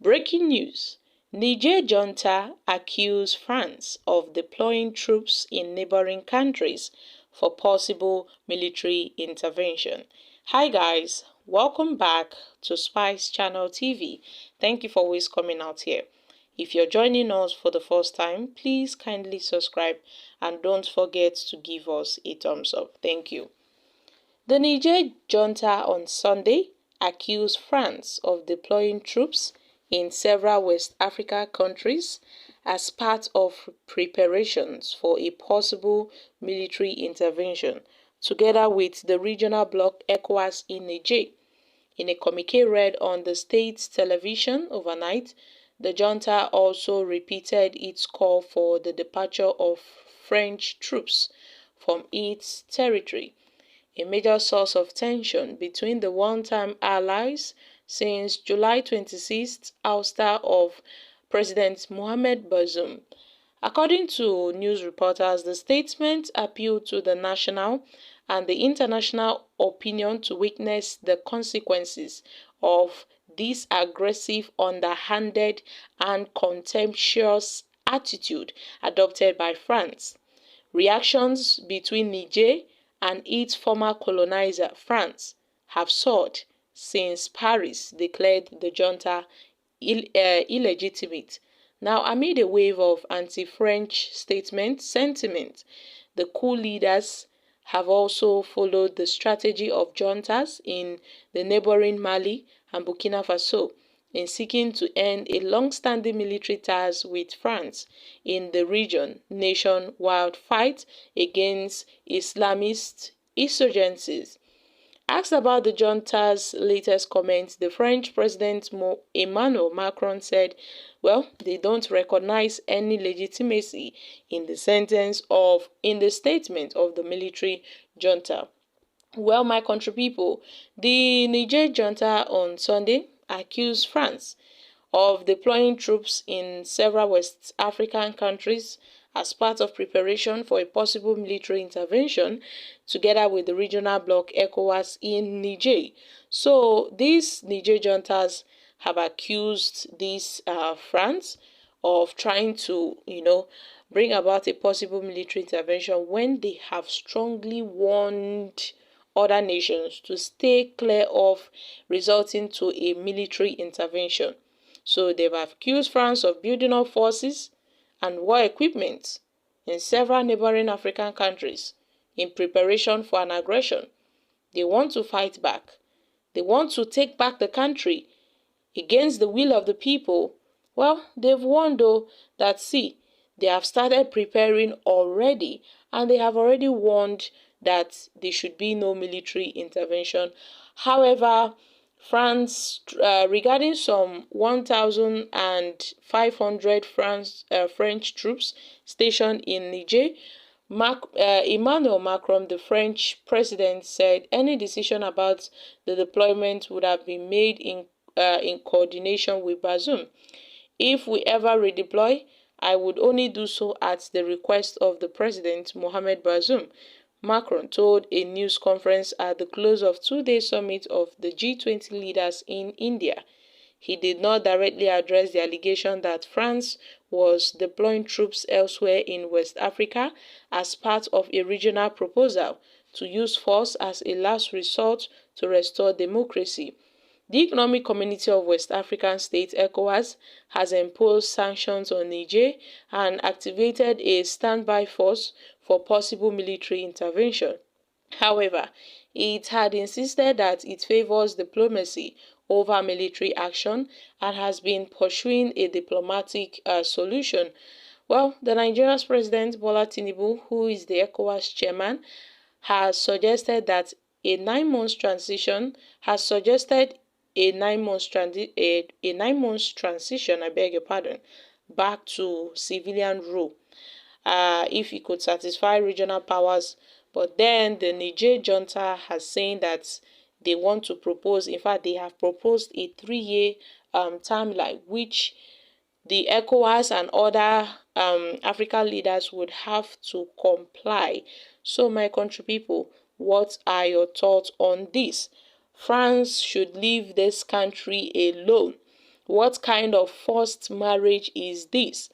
Breaking news: Niger junta accuse France of deploying troops in neighboring countries for possible military intervention. Hi guys, welcome back to Spice Channel TV. Thank you for always coming out here. If you're joining us for the first time, please kindly subscribe and don't forget to give us a thumbs up. Thank you. The Niger junta on Sunday accused France of deploying troops in several West African countries as part of preparations for a possible military intervention, together with the regional bloc ECOWAS in Niger. In a communique read on the state's television overnight, the junta also repeated its call for the departure of French troops from its territory, a major source of tension between the one-time allies since July 26th ouster of President Mohamed Bazoum. According to news reporters, the statement appealed to the national and the international opinion to witness the consequences of this aggressive, underhanded, and contemptuous attitude adopted by France. Reactions between Niger and its former colonizer, France, have soared since Paris declared the junta illegitimate. Now, amid a wave of anti-French sentiment, the coup leaders have also followed the strategy of juntas in the neighboring Mali and Burkina Faso in seeking to end a long-standing military ties with France in the region nationwide fight against Islamist insurgencies. Asked about the junta's latest comments, the French President Emmanuel Macron said, well, they don't recognize any legitimacy in the statement of the military junta. Well, my country people, the Niger junta on Sunday accused France of deploying troops in several West African countries as part of preparation for a possible military intervention, together with the regional bloc ECOWAS in Niger. So these Niger juntas have accused France of trying to, bring about a possible military intervention when they have strongly warned other nations to stay clear of resulting to a military intervention. So they've accused France of building up forces and war equipment in several neighboring African countries in preparation for an aggression. They want to fight back. They want to take back the country against the will of the people. Well, they've warned though that, see, they have started preparing already, and they have already warned that there should be no military intervention. However, France, regarding some 1,500 French troops stationed in Niger, Emmanuel Macron, the French president, said any decision about the deployment would have been made in coordination with Bazoum. If we ever redeploy, I would only do so at the request of the president, Mohamed Bazoum, Macron told a news conference at the close of two-day summit of the G20 leaders in India. He did not directly address the allegation that France was deploying troops elsewhere in West Africa as part of a regional proposal to use force as a last resort to restore democracy. The Economic Community of West African States, ECOWAS, has imposed sanctions on Niger and activated a standby force for possible military intervention. However, it had insisted that it favors diplomacy over military action and has been pursuing a diplomatic solution. Well, the Nigeria's President Bola Tinubu, who is the ECOWAS chairman, has suggested that a 9 months transition transition, I beg your pardon, back to civilian rule, if he could satisfy regional powers. But then the Niger junta has saying that they want to propose, in fact, they have proposed a 3-year timeline, which the ECOWAS and other African leaders would have to comply. So, my country people, what are your thoughts on this? France should leave this country alone. What kind of forced marriage is this?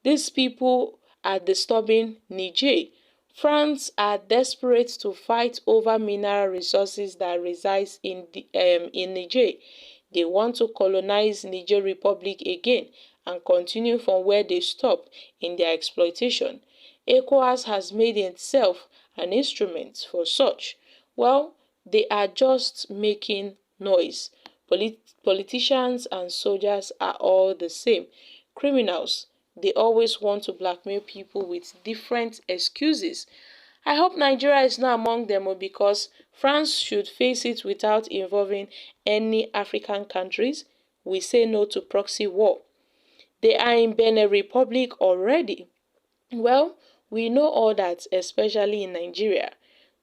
These people are disturbing Niger. France are desperate to fight over mineral resources that resides in Niger. They want to colonize Niger Republic again and continue from where they stopped in their exploitation. ECOWAS has made itself an instrument for such. Well, they are just making noise. Politicians and soldiers are all the same. Criminals, they always want to blackmail people with different excuses. I hope Nigeria is not among them because France should face it without involving any African countries. We say no to proxy war. They are in Benin Republic already. Well, we know all that, especially in Nigeria.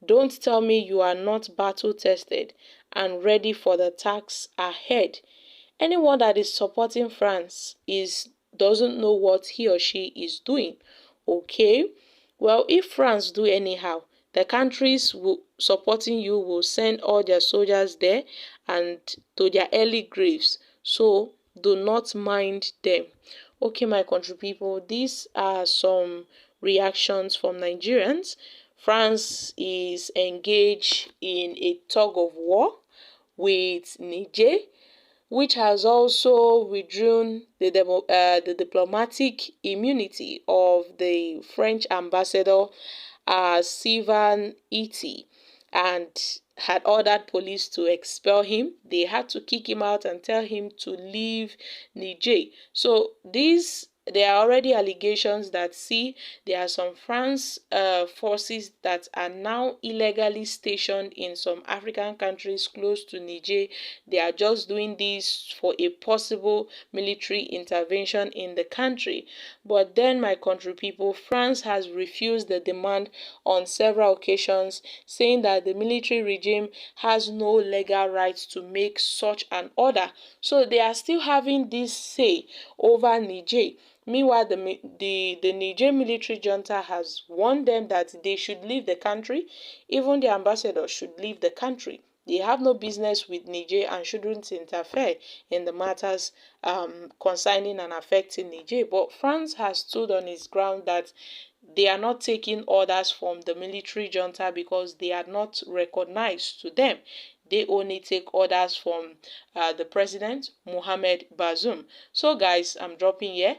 Don't tell me you are not battle tested and ready for the task ahead. Anyone that is supporting France doesn't know what he or she is doing. Okay? Well, if France do anyhow, the countries supporting you will send all their soldiers there and to their early graves. So do not mind them. Okay, my country people, these are some reactions from Nigerians. France is engaged in a tug of war with Niger, which has also withdrawn the diplomatic immunity of the French ambassador Sylvain Ity, and had ordered police to expel him. They had to kick him out and tell him to leave Niger. So there are already allegations that there are some France forces that are now illegally stationed in some African countries close to Niger. They are just doing this for a possible military intervention in the country. But then, my country people, France has refused the demand on several occasions, saying that the military regime has no legal right to make such an order. So they are still having this say over Niger. Meanwhile, the Niger military junta has warned them that they should leave the country. Even the ambassador should leave the country. They have no business with Niger and shouldn't interfere in the matters concerning and affecting Niger. But France has stood on its ground that they are not taking orders from the military junta because they are not recognized to them. They only take orders from the president, Mohamed Bazoum. So guys, I'm dropping here.